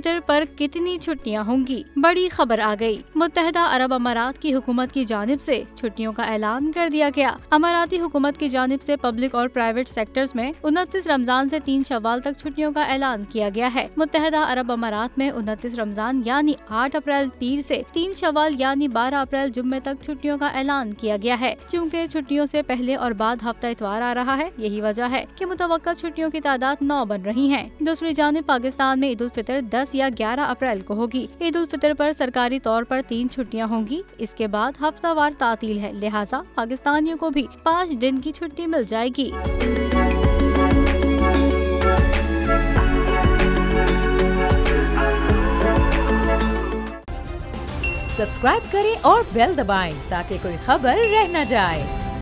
फितर पर कितनी छुट्टियां होंगी? बड़ी खबर आ गई। मुत्तहदा अरब अमारात की हुकूमत की जानिब से छुट्टियों का ऐलान कर दिया गया। अमाराती हुकूमत की जानिब से पब्लिक और प्राइवेट सेक्टर्स में 29 रमजान से 3 शवाल तक छुट्टियों का ऐलान किया गया है। मुत्तहदा अरब अमारात में 29 रमजान यानी 8 अप्रैल पीर से 3 शवाल यानी 12 अप्रैल जुम्मे तक छुट्टियों का ऐलान किया गया है। चूँकि छुट्टियों से पहले और बाद हफ्ता इतवार आ रहा है, यही वजह है कि मुतवक्का छुट्टियों की तादाद 9 बन रही है। दूसरी जानिब पाकिस्तान में ईद उल फितर 10 या 11 अप्रैल को होगी। ईद उल फितर पर सरकारी तौर पर 3 छुट्टियां होंगी। इसके बाद हफ्तावार तातील है, लिहाजा पाकिस्तानियों को भी 5 दिन की छुट्टी मिल जाएगी। सब्सक्राइब करें और बेल दबाएं ताकि कोई खबर रह न जाए।